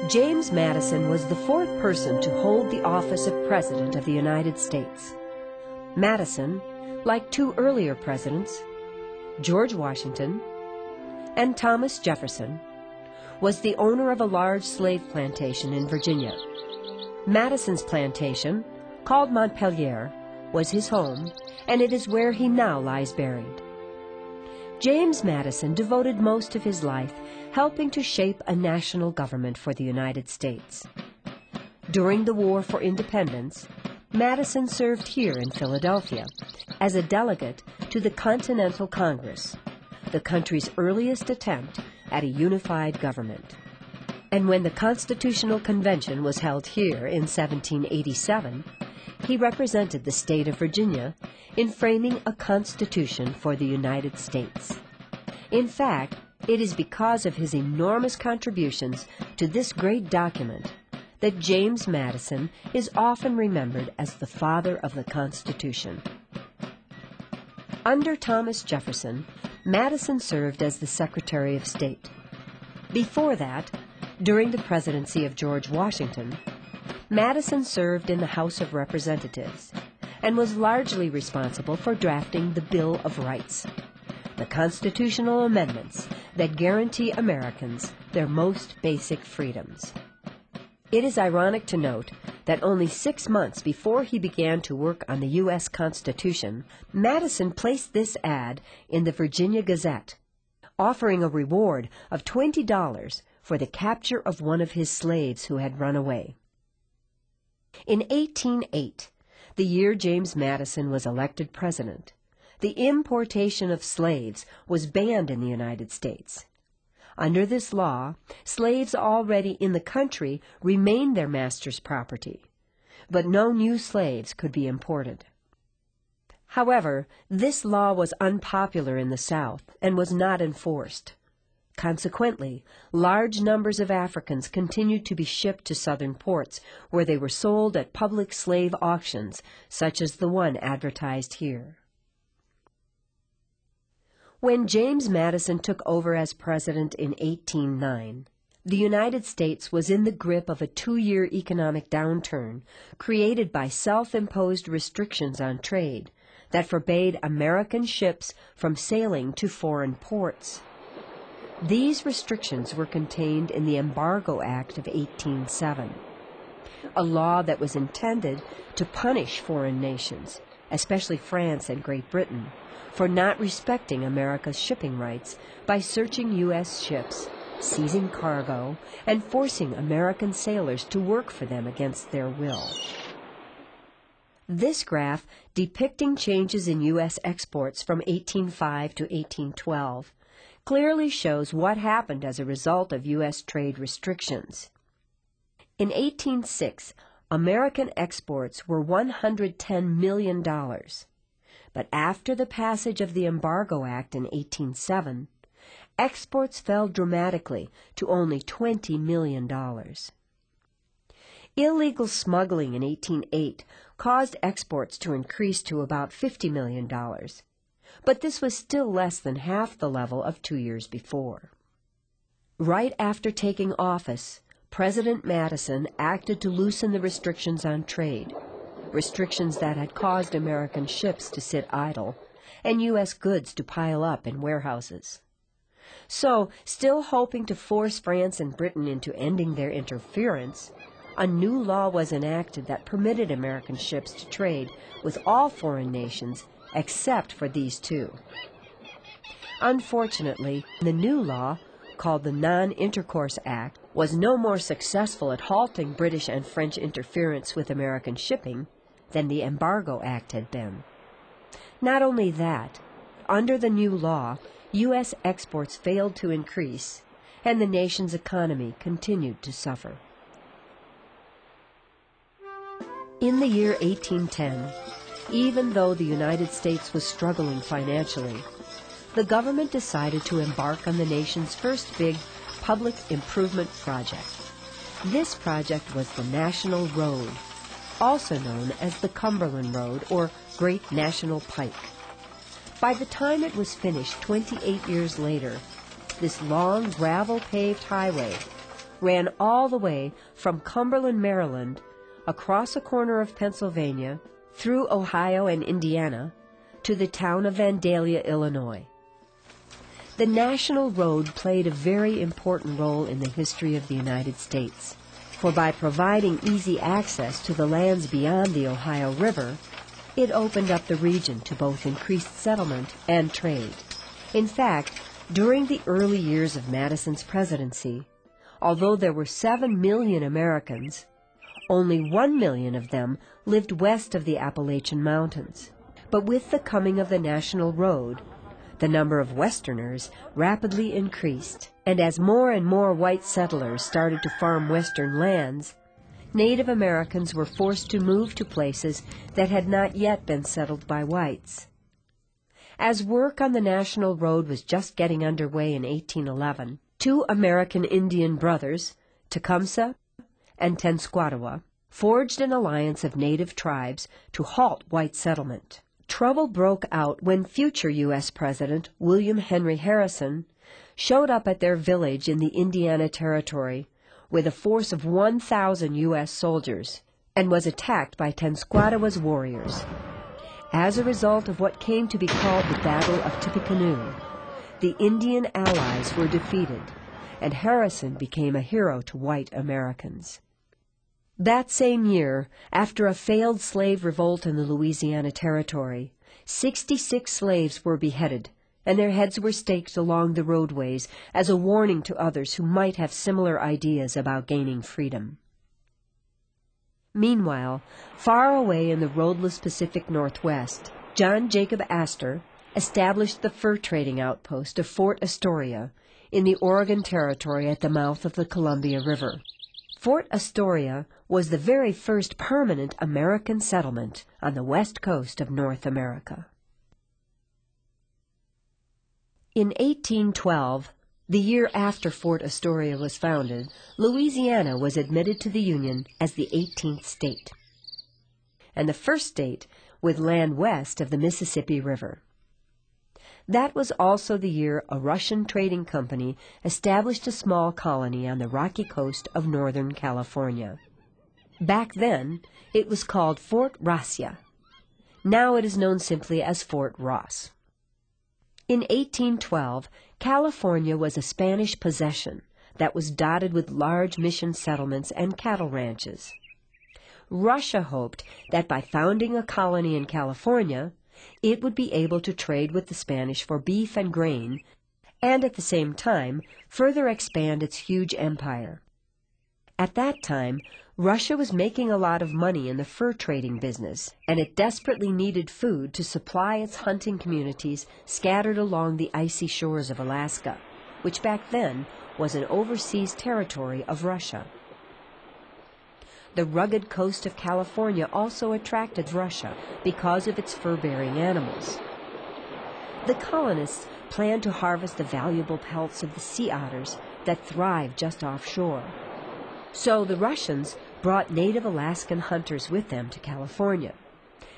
James Madison was the fourth person to hold the office of President of the United States. Madison, like two earlier presidents, George Washington and Thomas Jefferson, was the owner of a large slave plantation in Virginia. Madison's plantation, called Montpelier, was his home, and it is where he now lies buried. James Madison devoted most of his life helping to shape a national government for the United States. During the War for Independence, Madison served here in Philadelphia as a delegate to the Continental Congress, the country's earliest attempt at a unified government. And when the Constitutional Convention was held here in 1787, he represented the state of Virginia in framing a constitution for the United States. In fact, it is because of his enormous contributions to this great document that James Madison is often remembered as the father of the Constitution. Under Thomas Jefferson, Madison served as the Secretary of State. Before that, during the presidency of George Washington, Madison served in the House of Representatives and was largely responsible for drafting the Bill of Rights, the constitutional amendments that guarantee Americans their most basic freedoms. It is ironic to note that only 6 months before he began to work on the U.S. Constitution, Madison placed this ad in the Virginia Gazette, offering a reward of $20 for the capture of one of his slaves who had run away. In 1808, the year James Madison was elected president, the importation of slaves was banned in the United States. Under this law, slaves already in the country remained their master's property, but no new slaves could be imported. However, this law was unpopular in the South and was not enforced. Consequently, large numbers of Africans continued to be shipped to southern ports, where they were sold at public slave auctions, such as the one advertised here. When James Madison took over as president in 1809, the United States was in the grip of a 2-year economic downturn created by self-imposed restrictions on trade that forbade American ships from sailing to foreign ports. These restrictions were contained in the Embargo Act of 1807, a law that was intended to punish foreign nations, especially France and Great Britain, for not respecting America's shipping rights by searching U.S. ships, seizing cargo, and forcing American sailors to work for them against their will. This graph, depicting changes in U.S. exports from 1805 to 1812, clearly shows what happened as a result of U.S. trade restrictions. In 1806, American exports were $110 million. But after the passage of the Embargo Act in 1807, exports fell dramatically to only $20 million. Illegal smuggling in 1808 caused exports to increase to about $50 million, but this was still less than half the level of 2 years before. Right after taking office, President Madison acted to loosen the restrictions on trade, restrictions that had caused American ships to sit idle and U.S. goods to pile up in warehouses. So, still hoping to force France and Britain into ending their interference, a new law was enacted that permitted American ships to trade with all foreign nations except for these two. Unfortunately, the new law, called the Non-Intercourse Act, was no more successful at halting British and French interference with American shipping than the Embargo Act had been. Not only that, under the new law, U.S. exports failed to increase, and the nation's economy continued to suffer. In the year 1810, even though the United States was struggling financially, the government decided to embark on the nation's first big public improvement project. This project was the National Road, also known as the Cumberland Road or Great National Pike. By the time it was finished 28 years later, this long gravel-paved highway ran all the way from Cumberland, Maryland, across a corner of Pennsylvania, through Ohio and Indiana, to the town of Vandalia, Illinois. The National Road played a very important role in the history of the United States, for by providing easy access to the lands beyond the Ohio River, it opened up the region to both increased settlement and trade. In fact, during the early years of Madison's presidency, although there were 7 million Americans, only 1 million of them lived west of the Appalachian Mountains. But with the coming of the National Road, the number of Westerners rapidly increased, and as more and more white settlers started to farm Western lands, Native Americans were forced to move to places that had not yet been settled by whites. As work on the National Road was just getting underway in 1811, 2 American Indian brothers, Tecumseh and Tenskwatawa, forged an alliance of native tribes to halt white settlement. Trouble broke out when future U.S. President William Henry Harrison showed up at their village in the Indiana Territory with a force of 1,000 U.S. soldiers and was attacked by Tenskwatawa's warriors. As a result of what came to be called the Battle of Tippecanoe, the Indian allies were defeated, and Harrison became a hero to white Americans. That same year, after a failed slave revolt in the Louisiana Territory, 66 slaves were beheaded, and their heads were staked along the roadways as a warning to others who might have similar ideas about gaining freedom. Meanwhile, far away in the roadless Pacific Northwest, John Jacob Astor established the fur trading outpost of Fort Astoria in the Oregon Territory at the mouth of the Columbia River. Fort Astoria was the very first permanent American settlement on the west coast of North America. In 1812, the year after Fort Astoria was founded, Louisiana was admitted to the Union as the 18th state, and the first state with land west of the Mississippi River. That was also the year a Russian trading company established a small colony on the rocky coast of Northern California. Back then, it was called Fort Rassia. Now it is known simply as Fort Ross. In 1812, California was a Spanish possession that was dotted with large mission settlements and cattle ranches. Russia hoped that by founding a colony in California, it would be able to trade with the Spanish for beef and grain, and at the same time further expand its huge empire. At that time, Russia was making a lot of money in the fur trading business, and it desperately needed food to supply its hunting communities scattered along the icy shores of Alaska, which back then was an overseas territory of Russia. The rugged coast of California also attracted Russia because of its fur-bearing animals. The colonists planned to harvest the valuable pelts of the sea otters that thrive just offshore. So the Russians brought native Alaskan hunters with them to California.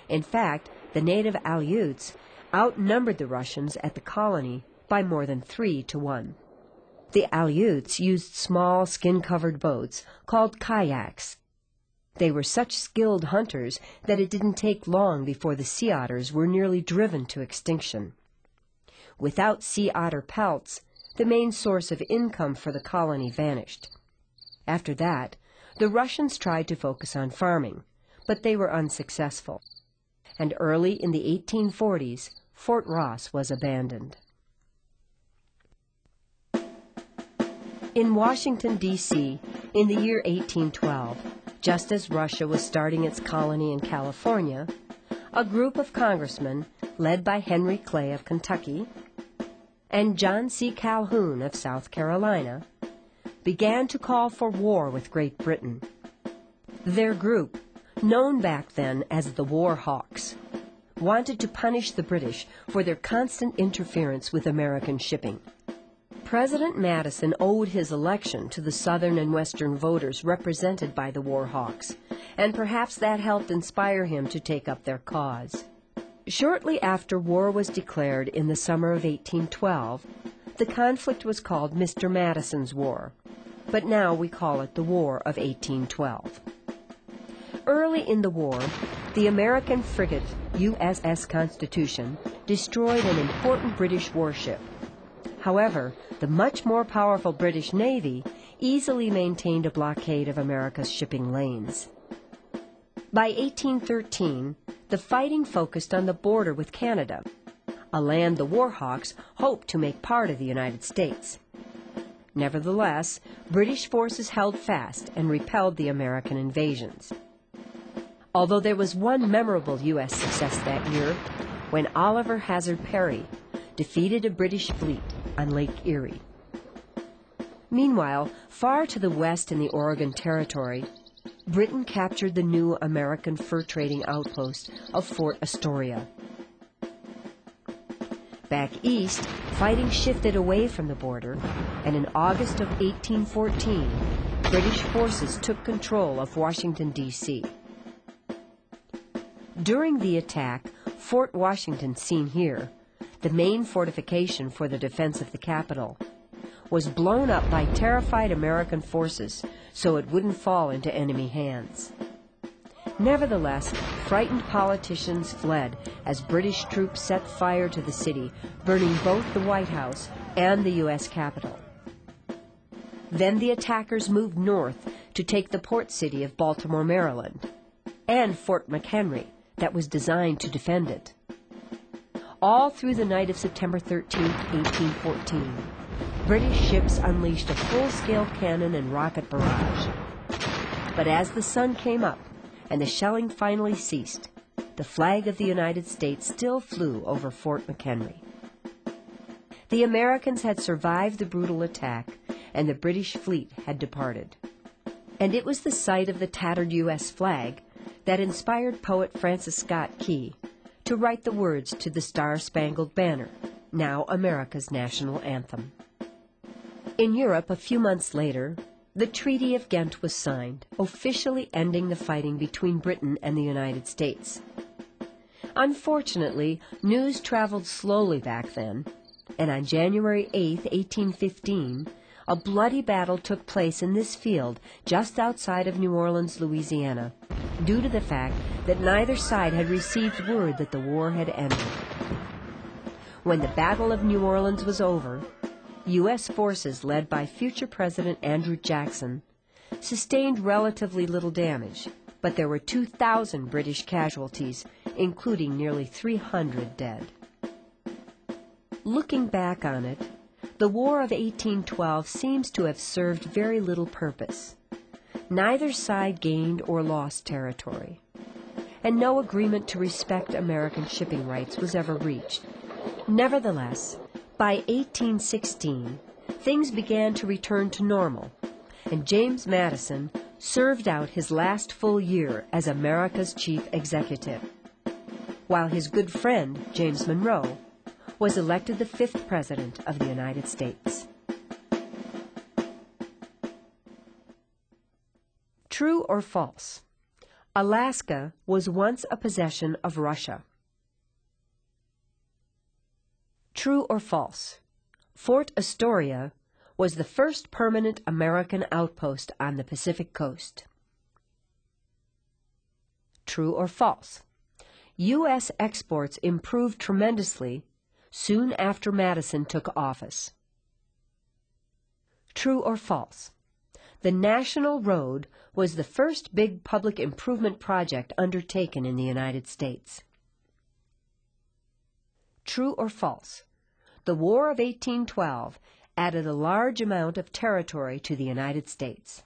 In fact, the native Aleuts outnumbered the Russians at the colony by more than 3 to 1. The Aleuts used small skin-covered boats called kayaks. They were such skilled hunters that it didn't take long before the sea otters were nearly driven to extinction. Without sea otter pelts, the main source of income for the colony vanished. After that, the Russians tried to focus on farming, but they were unsuccessful. And early in the 1840s, Fort Ross was abandoned. In Washington, D.C., in the year 1812, just as Russia was starting its colony in California, a group of congressmen, led by Henry Clay of Kentucky and John C. Calhoun of South Carolina, began to call for war with Great Britain. Their group, known back then as the War Hawks, wanted to punish the British for their constant interference with American shipping. President Madison owed his election to the Southern and Western voters represented by the War Hawks, and perhaps that helped inspire him to take up their cause. Shortly after war was declared in the summer of 1812, the conflict was called Mr. Madison's War, but now we call it the War of 1812. Early in the war, the American frigate USS Constitution destroyed an important British warship. However, the much more powerful British Navy easily maintained a blockade of America's shipping lanes. By 1813, the fighting focused on the border with Canada, a land the Warhawks hoped to make part of the United States. Nevertheless, British forces held fast and repelled the American invasions. Although there was one memorable U.S. success that year, when Oliver Hazard Perry defeated a British fleet on Lake Erie. Meanwhile, far to the west in the Oregon Territory, Britain captured the new American fur trading outpost of Fort Astoria. Back east, fighting shifted away from the border, and in August of 1814, British forces took control of Washington, D.C. During the attack, Fort Washington, seen here, the main fortification for the defense of the capital, was blown up by terrified American forces so it wouldn't fall into enemy hands. Nevertheless, frightened politicians fled as British troops set fire to the city, burning both the White House and the U.S. Capitol. Then the attackers moved north to take the port city of Baltimore, Maryland, and Fort McHenry, that was designed to defend it. All through the night of September 13, 1814, British ships unleashed a full-scale cannon and rocket barrage. But as the sun came up and the shelling finally ceased, the flag of the United States still flew over Fort McHenry. The Americans had survived the brutal attack, and the British fleet had departed. And it was the sight of the tattered U.S. flag that inspired poet Francis Scott Key to write the words to the Star-Spangled Banner, now America's national anthem. In Europe, a few months later, the Treaty of Ghent was signed, officially ending the fighting between Britain and the United States. Unfortunately, news traveled slowly back then, and on January 8, 1815, a bloody battle took place in this field just outside of New Orleans, Louisiana, due to the fact that neither side had received word that the war had ended. When the Battle of New Orleans was over, U.S. forces led by future President Andrew Jackson sustained relatively little damage, but there were 2,000 British casualties, including nearly 300 dead. Looking back on it, the War of 1812 seems to have served very little purpose. Neither side gained or lost territory, and no agreement to respect American shipping rights was ever reached. Nevertheless, by 1816, things began to return to normal, and James Madison served out his last full year as America's chief executive, while his good friend, James Monroe, was elected the 5th President of the United States. True or false? Alaska was once a possession of Russia. True or false? Fort Astoria was the first permanent American outpost on the Pacific coast. True or false? U.S. exports improved tremendously soon after Madison took office. True or false? The National Road was the first big public improvement project undertaken in the United States. True or false? The War of 1812 added a large amount of territory to the United States.